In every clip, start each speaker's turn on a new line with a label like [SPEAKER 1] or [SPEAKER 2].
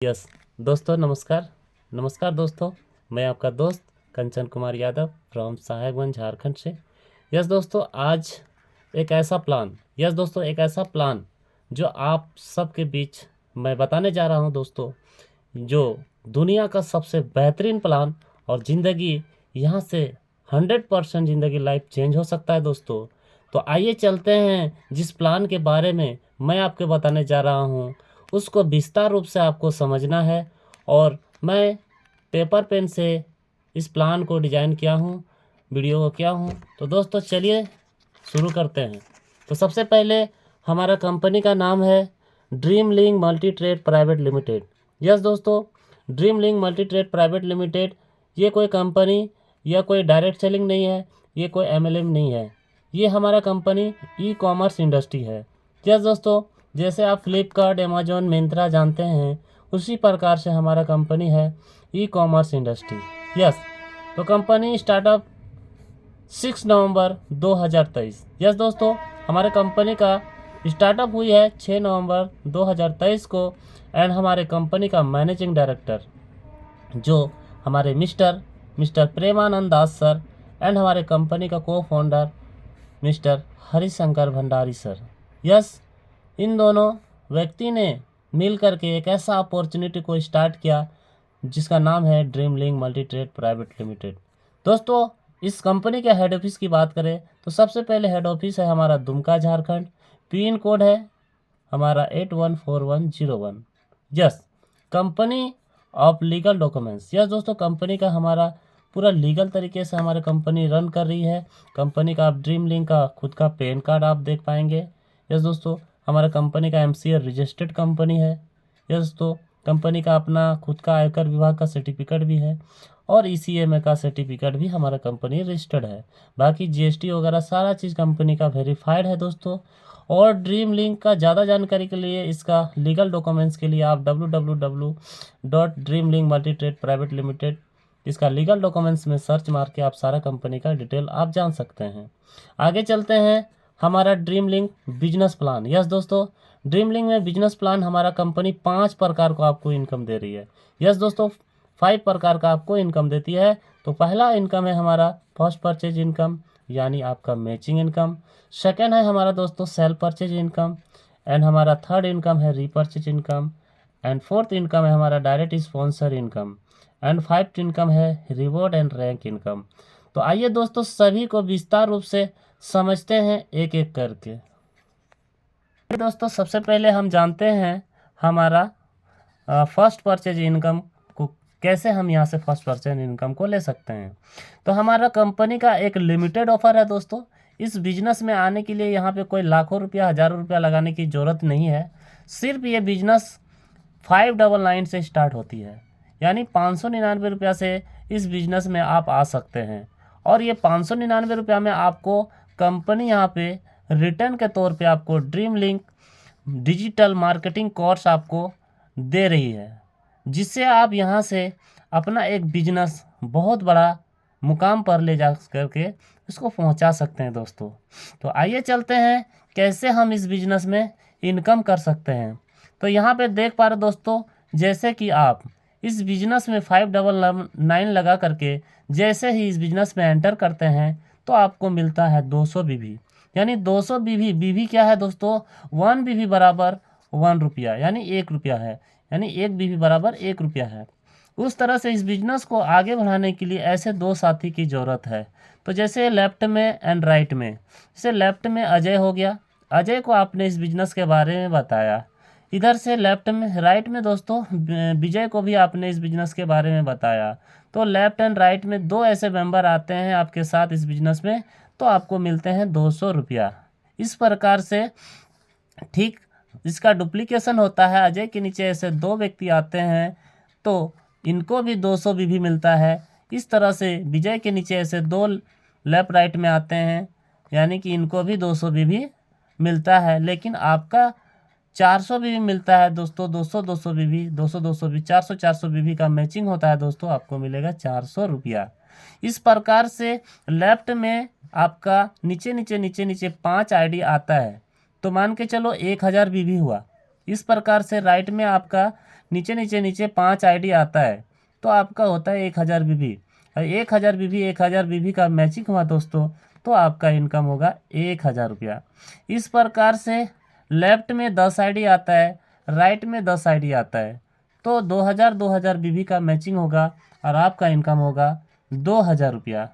[SPEAKER 1] Yes दोस्तों, नमस्कार। नमस्कार दोस्तों, मैं आपका दोस्त कंचन कुमार यादव फ्रॉम साहेबगंज झारखंड से। यस दोस्तों, आज एक ऐसा प्लान जो आप सबके बीच मैं बताने जा रहा हूं दोस्तों, जो दुनिया का सबसे बेहतरीन प्लान और ज़िंदगी यहाँ से 100% ज़िंदगी लाइफ चेंज हो सकता है दोस्तों। तो आइए चलते हैं, जिस प्लान के बारे में मैं आपको बताने जा रहा हूँ उसको विस्तार रूप से आपको समझना है। और मैं पेपर पेन से इस प्लान को डिजाइन किया हूँ, वीडियो को किया हूँ। तो दोस्तों चलिए शुरू करते हैं। तो सबसे पहले हमारा कंपनी का नाम है Dream Link Multi Trade Private Limited. Yes दोस्तों, Dream Link Multi Trade Private Limited ये कोई कंपनी या कोई डायरेक्ट सेलिंग नहीं है, ये कोई एमएलएम नहीं है। ये हमारा कंपनी ई कॉमर्स इंडस्ट्री है। यस दोस्तों, जैसे आप फ्लिपकार्ट, अमेजोन, मिंत्रा जानते हैं, उसी प्रकार से हमारा कंपनी है ई कॉमर्स इंडस्ट्री। यस, तो कंपनी स्टार्टअप 6 नवंबर 2023। यस दोस्तों, हमारे कंपनी का स्टार्टअप हुई है 6 नवंबर 2023 को। एंड हमारे कंपनी का मैनेजिंग डायरेक्टर जो हमारे mister Premanand Das sir, and हमारे कंपनी का को founder mister Harishankar Bhandari sir. Yes, इन दोनों व्यक्ति ने मिल करके एक ऐसा अपॉर्चुनिटी को स्टार्ट किया जिसका नाम है Dream Link Multi Trade Private limited. दोस्तों, इस कंपनी के हेड ऑफिस की बात करें तो सबसे पहले हेड ऑफिस है हमारा दुमका झारखंड। पिन कोड है हमारा 814101। Yes, company of legal documents. Yes दोस्तों, कंपनी का हमारा पूरा लीगल तरीके से हमारी कंपनी रन कर रही है। कंपनी का आप ड्रीम लिंक का खुद का पैन कार्ड आप देख पाएंगे। यस दोस्तों, हमारा कंपनी का एमसीए रजिस्टर्ड कंपनी है। यस दोस्तों, कंपनी का अपना खुद का आयकर विभाग का सर्टिफिकेट भी है और ईसीएमए का सर्टिफिकेट भी हमारा कंपनी रजिस्टर्ड है। बाकी जीएसटी वगैरह सारा चीज़ कंपनी का वेरीफाइड है दोस्तों। और ड्रीम लिंक का ज़्यादा जानकारी के लिए, इसका लीगल डॉक्यूमेंट्स के लिए आप www.dreamlinkmultitrade इसका लीगल डॉक्यूमेंट्स में सर्च मार के आप सारा कंपनी का डिटेल आप जान सकते हैं। आगे चलते हैं, हमारा dream link business plan. Yes दोस्तों, ड्रीम लिंक में बिजनेस प्लान हमारा कंपनी 5 प्रकार को आपको इनकम दे रही है। यस दोस्तों, 5 प्रकार का आपको इनकम देती है। तो पहला इनकम है हमारा फर्स्ट परचेज इनकम, यानी आपका मैचिंग इनकम। सेकेंड है हमारा दोस्तों सेल परचेज इनकम। एंड हमारा थर्ड इनकम है repurchase income. And fourth income है हमारा direct sponsor income. And fifth income है रिवॉर्ड एंड रैंक इनकम। तो आइए दोस्तों सभी को विस्तार रूप से समझते हैं एक एक करके। दोस्तों सबसे पहले हम जानते हैं हमारा फर्स्ट परचेज इनकम को, कैसे हम यहाँ से फर्स्ट परचेज इनकम को ले सकते हैं। तो हमारा कंपनी का एक लिमिटेड ऑफर है दोस्तों। इस बिजनेस में आने के लिए यहाँ पे कोई लाखों रुपया, हज़ारों रुपया लगाने की ज़रूरत नहीं है। सिर्फ ये बिजनेस 599 से स्टार्ट होती है, यानी 599 रुपया से इस बिजनेस में आप आ सकते हैं। और ये 599 रुपया में आपको कंपनी यहाँ पे रिटर्न के तौर पे आपको dream link digital marketing course आपको दे रही है, जिससे आप यहाँ से अपना एक बिजनेस बहुत बड़ा मुकाम पर ले जा करके इसको पहुँचा सकते हैं दोस्तों। तो आइए चलते हैं कैसे हम इस बिजनेस में इनकम कर सकते हैं। तो यहाँ पे देख पा रहे दोस्तों, जैसे कि आप इस बिजनेस में 599 लगा करके जैसे ही इस बिजनेस में एंटर करते हैं तो आपको मिलता है 200 बीवी, यानी 200 बीवी। बीवी क्या है दोस्तों? 1 बीवी बराबर 1 रुपया, यानी 1 रुपया है, यानी 1 बीवी बराबर 1 रुपया है। उस तरह से इस बिजनेस को आगे बढ़ाने के लिए ऐसे 2 साथी की ज़रूरत है। तो जैसे लेफ्ट में एंड राइट में, जैसे लेफ्ट में अजय हो गया, अजय को आपने इस बिजनेस के बारे में बताया। इधर से लेफ्ट में राइट में दोस्तों विजय को भी आपने इस बिजनेस के बारे में बताया। तो लेफ्ट एंड राइट में 2 ऐसे मेंबर आते हैं आपके साथ इस बिजनेस में, तो आपको मिलते हैं 200 रुपया। इस प्रकार से ठीक इसका डुप्लीकेशन होता है। अजय के नीचे ऐसे 2 व्यक्ति आते हैं तो इनको भी 200 भी मिलता है। इस तरह से विजय के नीचे ऐसे 2 लेफ्ट राइट में आते हैं, यानी कि इनको भी 200 भी मिलता है। लेकिन आपका 400 भी मिलता है दोस्तों। 200 बीवी, 200 भी, 400 बीवी का मैचिंग होता है दोस्तों, आपको मिलेगा 400 रुपया। इस प्रकार से लेफ्ट में आपका नीचे 5 आईडी आता है, तो मान के चलो 1000 बीवी हुआ। इस प्रकार से राइट में आपका नीचे नीचे नीचे 5 आईडी आता है तो आपका होता है 1000 बीबी। 1000 बीबी 1000 बीबी का मैचिंग हुआ दोस्तों तो आपका इनकम होगा 1000 रुपया। इस प्रकार से लेफ्ट में 10 आईडी आता है, राइट में 10 आईडी आता है तो 2000 बीबी का मैचिंग होगा और आपका इनकम होगा 2000 रुपया।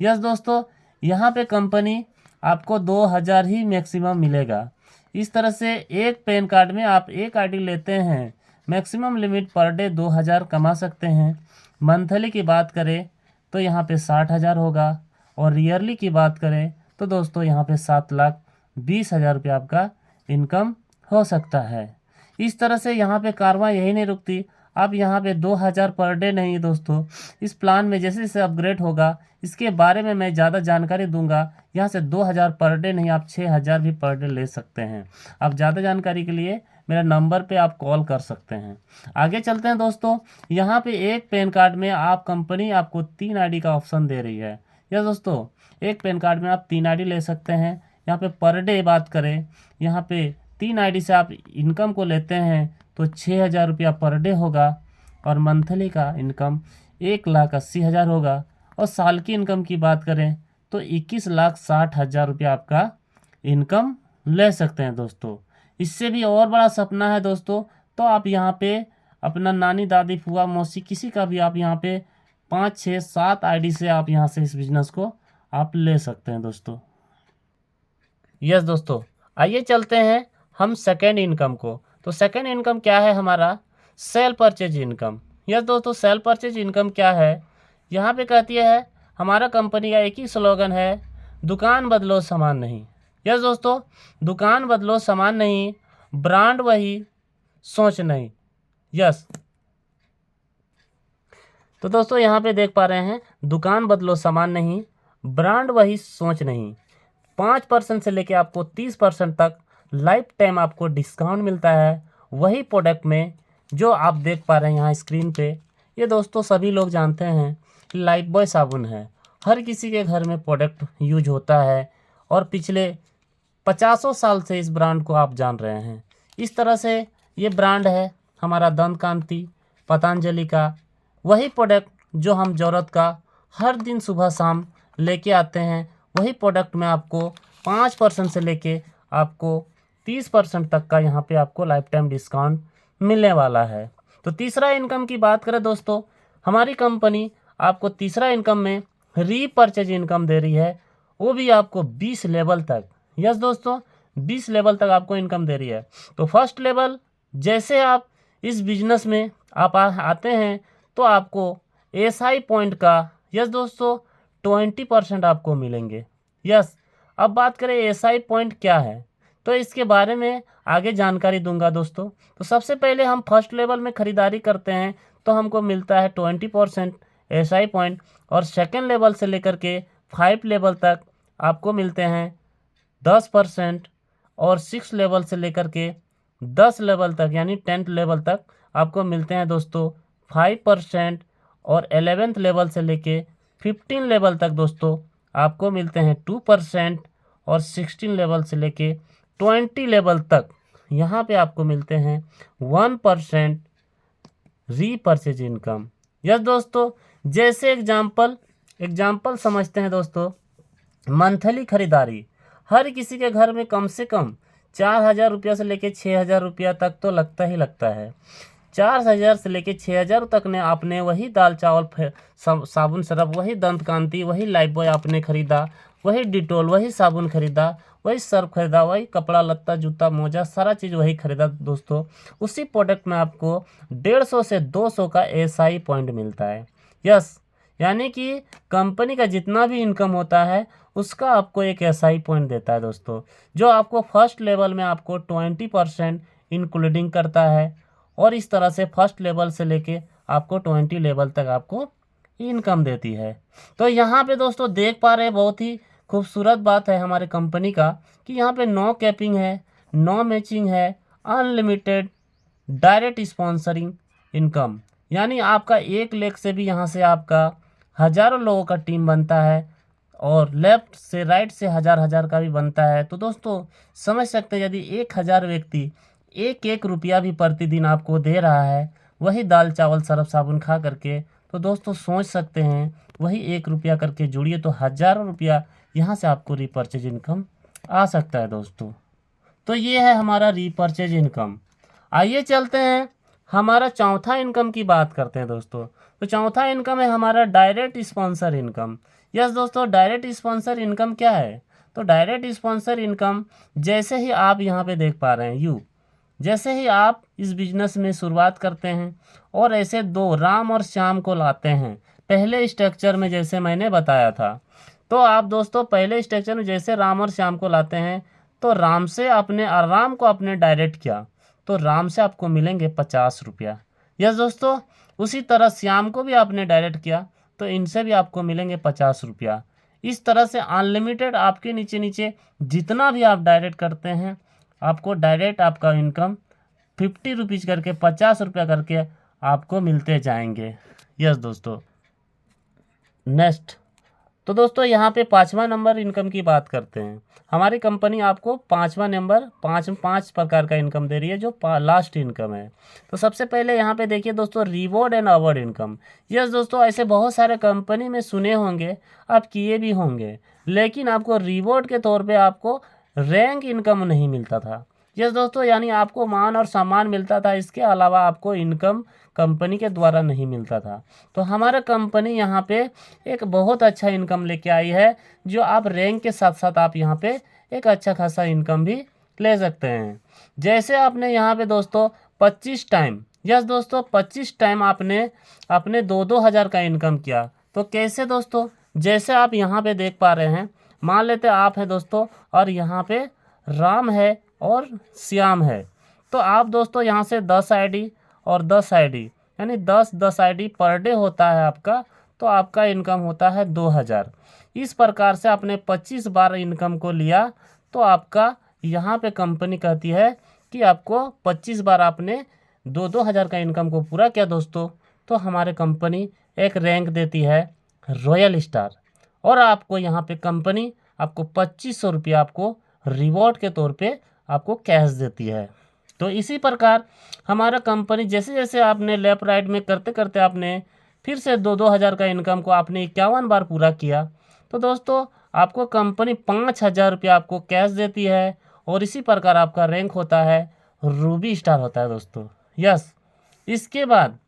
[SPEAKER 1] यस दोस्तों, यहाँ पे कंपनी आपको 2000 ही मैक्सिमम मिलेगा। इस तरह से एक पैन कार्ड में आप एक आईडी लेते हैं, मैक्सिमम लिमिट पर डे 2000 कमा सकते हैं। मंथली की बात करें तो यहाँ पे 60,000 होगा और ईयरली की बात करें तो दोस्तों यहाँ पे 7,20,000 रुपया आपका इनकम हो सकता है। इस तरह से यहाँ पे कारवां यही नहीं रुकती, आप यहाँ पे 2000 पर डे नहीं दोस्तों, इस प्लान में जैसे जैसे अपग्रेड होगा इसके बारे में मैं ज़्यादा जानकारी दूंगा। यहाँ से 2000 पर डे नहीं, आप 6000 भी पर डे ले सकते हैं। आप ज़्यादा जानकारी के लिए मेरा नंबर पे आप कॉल कर सकते हैं। आगे चलते हैं दोस्तों, यहाँ पे एक पैन कार्ड में आप कंपनी आपको 3 आईडी का ऑप्शन दे रही है। यह दोस्तों, एक पैन कार्ड में आप 3 आईडी ले सकते हैं। यहाँ पे पर डे बात करें, यहाँ पे 3 आईडी से आप इनकम को लेते हैं तो 6000 रुपया पर डे होगा और मंथली का इनकम 1,80,000 होगा। और साल की इनकम की बात करें तो 21,60,000 रुपया आपका इनकम ले सकते हैं दोस्तों। इससे भी और बड़ा सपना है दोस्तों तो आप यहाँ पे अपना नानी दादी फुआ मौसी किसी का भी आप यहाँ पे 5 6 7 आईडी से आप यहाँ से इस बिज़नेस को आप ले सकते हैं दोस्तों। यस दोस्तों, आइए चलते हैं हम सेकेंड इनकम को। तो सेकेंड इनकम क्या है हमारा? Cell purchase income. यस दोस्तों, सेल परचेज इनकम क्या है? यहाँ पे कहती है हमारा कंपनी का एक ही स्लोगन है, दुकान बदलो सामान नहीं। यस दोस्तों, दुकान बदलो सामान नहीं, ब्रांड वही सोच नहीं। यस तो दोस्तों यहाँ पे देख पा रहे हैं, दुकान बदलो सामान नहीं, ब्रांड वही सोच नहीं। 5% से लेके आपको 30% तक लाइफ टाइम आपको डिस्काउंट मिलता है वही प्रोडक्ट में जो आप देख पा रहे हैं यहाँ स्क्रीन पे। ये दोस्तों सभी लोग जानते हैं कि लाइफबॉय साबुन है, हर किसी के घर में प्रोडक्ट यूज होता है और पिछले 50 साल से इस ब्रांड को आप जान रहे हैं। इस तरह से ये ब्रांड है हमारा दंत कांति पतंजलि का, वही प्रोडक्ट जो हम ज़रूरत का हर दिन सुबह शाम लेके आते हैं, वही प्रोडक्ट में आपको 5% से लेके आपको 30% तक का यहाँ पे आपको लाइफ टाइम डिस्काउंट मिलने वाला है। तो तीसरा इनकम की बात करें दोस्तों, हमारी कंपनी आपको तीसरा इनकम में रीपरचेज इनकम दे रही है, वो भी आपको 20 लेवल तक। यस दोस्तों, 20 लेवल तक आपको इनकम दे रही है। तो फर्स्ट लेवल जैसे आप इस बिजनेस में आप आते हैं तो आपको एसआई पॉइंट का यस दोस्तों 20% आपको मिलेंगे। यस, अब बात करें एसआई पॉइंट क्या है तो इसके बारे में आगे जानकारी दूंगा दोस्तों। तो सबसे पहले हम फर्स्ट लेवल में ख़रीदारी करते हैं तो हमको मिलता है 20% एसआई पॉइंट और सेकेंड लेवल से लेकर के 5 लेवल तक आपको मिलते हैं 10% और 6 लेवल से लेकर के 10 लेवल तक यानी 10th लेवल तक आपको मिलते हैं दोस्तों 5% और 11th लेवल से लेके 15 लेवल तक दोस्तों आपको मिलते हैं 2% और 16 लेवल से लेके 20 लेवल तक यहाँ पे आपको मिलते हैं 1% रीपरचेज इनकम। यस दोस्तों, जैसे एग्जाम्पल समझते हैं दोस्तों, मंथली खरीदारी हर किसी के घर में कम से कम 4,000 रुपया से लेके 6,000 रुपया तक तो लगता ही लगता है। 4,000 से लेके 6,000 तक ने आपने वही दाल चावल साबुन सरफ, वही दंत कांति, वही लाइफबॉय आपने खरीदा, वही डिटोल, वही साबुन खरीदा, वही सर्फ खरीदा, वही कपड़ा लत्ता जूता मोजा सारा चीज़ वही खरीदा दोस्तों। उसी प्रोडक्ट में आपको 150 से 200 का एसआई पॉइंट मिलता है। यस, यानी कि कंपनी का जितना भी इनकम होता है उसका आपको एक एसआई पॉइंट देता है दोस्तों, जो आपको फर्स्ट लेवल में आपको 20% इंक्लूडिंग करता है और इस तरह से फर्स्ट लेवल से लेके आपको 20 लेवल तक आपको इनकम देती है। तो यहाँ पे दोस्तों देख पा रहे हैं, बहुत ही खूबसूरत बात है हमारे कंपनी का कि यहाँ पे नो कैपिंग है, नो मैचिंग है, अनलिमिटेड डायरेक्ट स्पॉन्सरिंग इनकम, यानी आपका 1 लाख से भी यहाँ से आपका हज़ारों लोगों का टीम बनता है और लेफ्ट से राइट से हज़ार का भी बनता है। तो दोस्तों समझ सकते हैं, यदि 1000 व्यक्ति एक एक रुपया भी प्रतिदिन आपको दे रहा है, वही दाल चावल सरफ साबुन खा करके, तो दोस्तों सोच सकते हैं वही 1 रुपया करके जुड़िए तो हज़ारों रुपया यहाँ से आपको रीपर्चेज इनकम आ सकता है दोस्तों। तो ये है हमारा रीपर्चेज इनकम। आइए चलते हैं हमारा चौथा इनकम की बात करते हैं दोस्तों। तो चौथा इनकम है हमारा डायरेक्ट स्पॉन्सर इनकम। यस दोस्तों, डायरेक्ट स्पॉन्सर इनकम क्या है? तो डायरेक्ट स्पॉन्सर इनकम जैसे ही आप यहाँ पे देख पा रहे हैं जैसे ही आप इस बिजनेस में शुरुआत करते हैं और ऐसे दो राम और श्याम को लाते हैं पहले स्ट्रक्चर में, जैसे मैंने बताया था, तो आप दोस्तों पहले स्ट्रक्चर में जैसे राम और श्याम को लाते हैं तो राम से अपने राम को आपने डायरेक्ट किया तो राम से आपको मिलेंगे 50 रुपया। यस दोस्तों, उसी तरह श्याम को भी आपने डायरेक्ट किया तो इनसे भी आपको मिलेंगे 50 रुपया। इस तरह से अनलिमिटेड आपके नीचे नीचे जितना भी आप डायरेक्ट करते हैं आपको डायरेक्ट आपका इनकम 50 रुपीज़ करके 50 रुपया करके आपको मिलते जाएंगे। यस दोस्तों, नेक्स्ट तो दोस्तों यहाँ पे 5वां नंबर इनकम की बात करते हैं। हमारी कंपनी आपको 5वां नंबर पाँच प्रकार का इनकम दे रही है जो लास्ट इनकम है। तो सबसे पहले यहाँ पे देखिए दोस्तों, reward and award income. Yes दोस्तों, ऐसे बहुत सारे कंपनी में सुने होंगे, आप किए भी होंगे, लेकिन आपको रिवॉर्ड के तौर पे आपको रैंक इनकम नहीं मिलता था। यस दोस्तों, यानी आपको मान और सम्मान मिलता था, इसके अलावा आपको इनकम कंपनी के द्वारा नहीं मिलता था। तो हमारा कंपनी यहाँ पे एक बहुत अच्छा इनकम लेके आई है, जो आप रैंक के साथ साथ आप यहाँ पे एक अच्छा खासा इनकम भी ले सकते हैं। जैसे आपने यहाँ पे दोस्तों 25 टाइम, यस दोस्तों 25 टाइम आपने अपने 2-2 हज़ार का इनकम किया। तो कैसे दोस्तों? जैसे आप यहाँ पे देख पा रहे हैं, मान लेते आप हैं दोस्तों और यहाँ पे राम है और श्याम है, तो आप दोस्तों यहाँ से 10 आईडी और 10 आईडी यानी 10 आईडी पर डे होता है आपका, तो आपका इनकम होता है 2000। इस प्रकार से आपने 25 बार इनकम को लिया तो आपका यहाँ पे कंपनी कहती है कि आपको 25 बार आपने 2-2 हज़ार का इनकम को पूरा किया दोस्तों, तो हमारे कंपनी एक रैंक देती है रॉयल स्टार, और आपको यहाँ पे कंपनी आपको 2500 रुपया आपको रिवॉर्ड के तौर पे आपको कैश देती है। तो इसी प्रकार हमारा कंपनी जैसे जैसे आपने लेफ्ट राइट में करते करते आपने फिर से 2-2 हज़ार का इनकम को आपने 51 बार पूरा किया, तो दोस्तों आपको कंपनी 5000 रुपया आपको कैश देती है, और इसी प्रकार आपका रैंक होता है रूबी स्टार होता है दोस्तों। यस, इसके बाद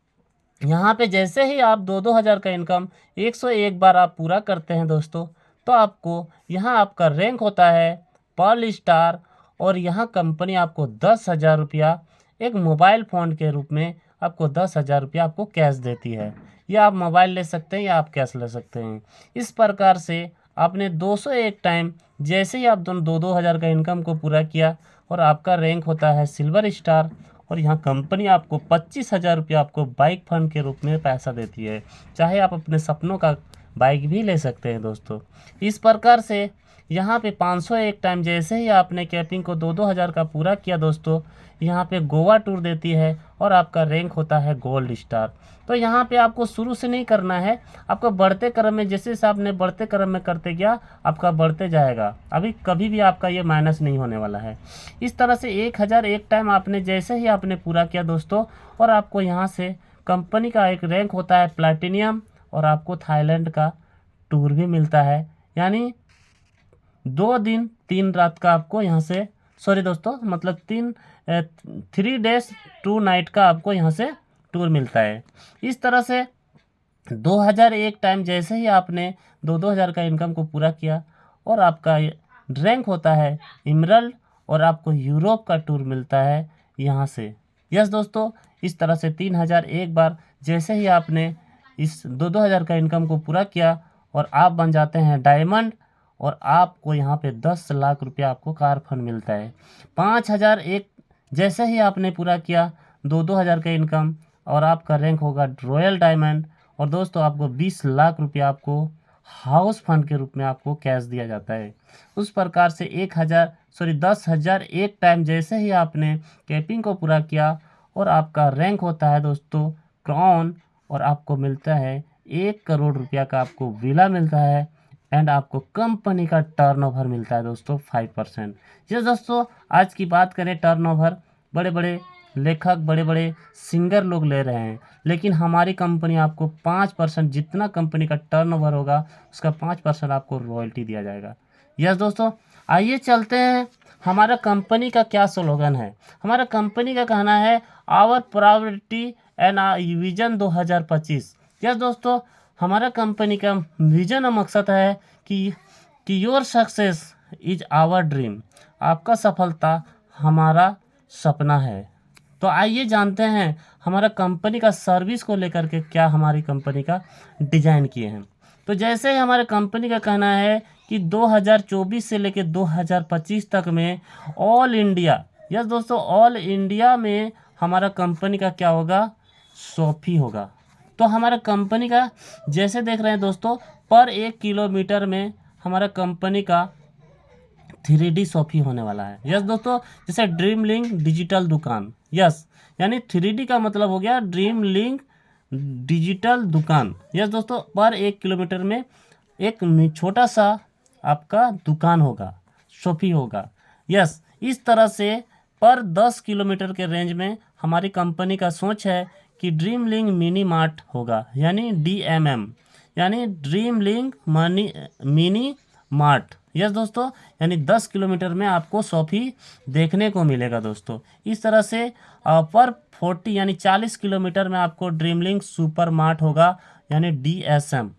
[SPEAKER 1] यहाँ पे जैसे ही आप 2-2 हज़ार का इनकम 101 बार आप पूरा करते हैं दोस्तों, तो आपको यहाँ आपका रैंक होता है पर्ल स्टार, और यहाँ कंपनी आपको 10,000 रुपया एक मोबाइल फ़ोन के रूप में आपको 10,000 रुपया आपको कैश देती है। या आप मोबाइल ले सकते हैं या आप कैश ले सकते हैं। इस प्रकार से आपने 201 टाइम जैसे ही आप दोनों 2-2 हज़ार का इनकम को पूरा किया और आपका रैंक होता है सिल्वर स्टार, और यहाँ कंपनी आपको 25,000 रुपया आपको बाइक फंड के रूप में पैसा देती है। चाहे आप अपने सपनों का बाइक भी ले सकते हैं दोस्तों। इस प्रकार से यहाँ पे 501 टाइम जैसे ही आपने कैपिंग को 2-2 हज़ार का पूरा किया दोस्तों, यहाँ पे गोवा टूर देती है और आपका रैंक होता है गोल्ड स्टार। तो यहाँ पे आपको शुरू से नहीं करना है, आपको बढ़ते क्रम में जैसे जैसे आपने बढ़ते क्रम में करते गया आपका बढ़ते जाएगा, अभी कभी भी आपका ये माइनस नहीं होने वाला है। इस तरह से 1001 टाइम आपने जैसे ही आपने पूरा किया दोस्तों, और आपको यहाँ से कंपनी का एक रैंक होता है प्लैटिनियम, और आपको थाईलैंड का टूर भी मिलता है, यानी 2 दिन 3 रात का आपको यहाँ से, सॉरी दोस्तों, मतलब 3 डेज 2 नाइट का आपको यहाँ से टूर मिलता है। इस तरह से 2001 टाइम जैसे ही आपने 2-2 हज़ार का इनकम को पूरा किया और आपका रैंक होता है इमरल्ड, और आपको यूरोप का टूर मिलता है यहाँ से। यस दोस्तों, इस तरह से 3001 बार जैसे ही आपने इस 2-2 हज़ार का इनकम को पूरा किया और आप बन जाते हैं डायमंड, और आपको यहाँ पे 10 लाख रुपया आपको कार फंड मिलता है। 5001 जैसे ही आपने पूरा किया 2-2 हज़ार का इनकम, और आपका रैंक होगा रॉयल डायमंड, और दोस्तों आपको 20 लाख रुपया आपको हाउस फंड के रूप में आपको कैश दिया जाता है। उस प्रकार से 10,001 टाइम जैसे ही आपने कैपिंग को पूरा किया और आपका रैंक होता है दोस्तों क्राउन, और आपको मिलता है 1 करोड़ रुपया का आपको विला मिलता है, एंड आपको कंपनी का टर्नओवर मिलता है दोस्तों 5%। ये दोस्तों आज की बात करें टर्नओवर, बड़े बड़े लेखक, बड़े बड़े सिंगर लोग ले रहे हैं, लेकिन हमारी कंपनी आपको 5% जितना कंपनी का टर्नओवर होगा उसका 5% आपको रॉयल्टी दिया जाएगा। यस दोस्तों, आइए चलते हैं हमारा कंपनी का क्या स्लोगन है। हमारा कंपनी का कहना है our priority and vision 2025। Yes दोस्तों, हमारा कंपनी का विजन और मकसद है कि your success is our dream, आपका सफलता हमारा सपना है। तो आइए जानते हैं हमारा कंपनी का सर्विस को लेकर के क्या हमारी कंपनी का डिजाइन किए हैं। तो जैसे ही हमारे कंपनी का कहना है कि 2024 से लेकर 2025 तक में ऑल इंडिया, यस दोस्तों, ऑल इंडिया में हमारा कंपनी का क्या होगा, शॉपी होगा। तो हमारा कंपनी का जैसे देख रहे हैं दोस्तों, पर 1 किलोमीटर में हमारा कंपनी का 3D शॉपी होने वाला है। यस दोस्तों, जैसे ड्रीम लिंक डिजिटल दुकान, यस, यानी 3D का मतलब हो गया ड्रीम लिंक डिजिटल दुकान। यस दोस्तों, पर 1 किलोमीटर में एक छोटा सा आपका दुकान होगा, शॉपी होगा। यस, इस तरह से पर 10 किलोमीटर के रेंज में हमारी कंपनी का सोच है कि ड्रीम लिंक मिनी मार्ट होगा, यानी DMM, यानी dream link mini mart. Yes दोस्तों, यानी 10 किलोमीटर में आपको शॉपी देखने को मिलेगा दोस्तों। इस तरह से पर 40 यानी 40 किलोमीटर में आपको ड्रीम लिंक सुपर मार्ट होगा, यानी DSM।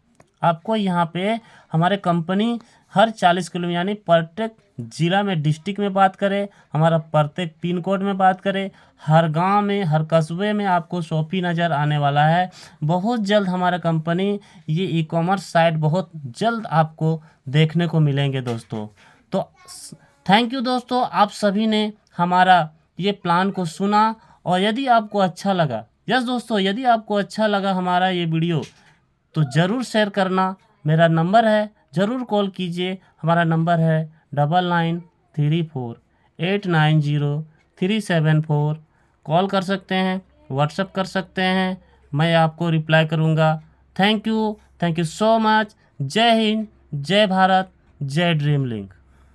[SPEAKER 1] आपको यहाँ पे हमारे कंपनी हर 40 किलोमीटर यानी प्रत्येक ज़िला में, डिस्ट्रिक्ट में बात करें, हमारा प्रत्येक पिन कोड में बात करें, हर गांव में, हर कस्बे में आपको शॉपी नज़र आने वाला है। बहुत जल्द हमारा कंपनी ये ई-कॉमर्स साइट बहुत जल्द आपको देखने को मिलेंगे दोस्तों। तो थैंक यू दोस्तों, आप सभी ने हमारा ये प्लान को सुना, और यदि आपको अच्छा लगा, यस दोस्तों, यदि आपको अच्छा लगा हमारा ये वीडियो तो ज़रूर शेयर करना। मेरा नंबर है, ज़रूर कॉल कीजिए। हमारा नंबर है 9934890374। कॉल कर सकते हैं, व्हाट्सएप कर सकते हैं, मैं आपको रिप्लाई करूँगा। Thank you so much. जय हिंद, जय भारत, जय ड्रीम लिंक।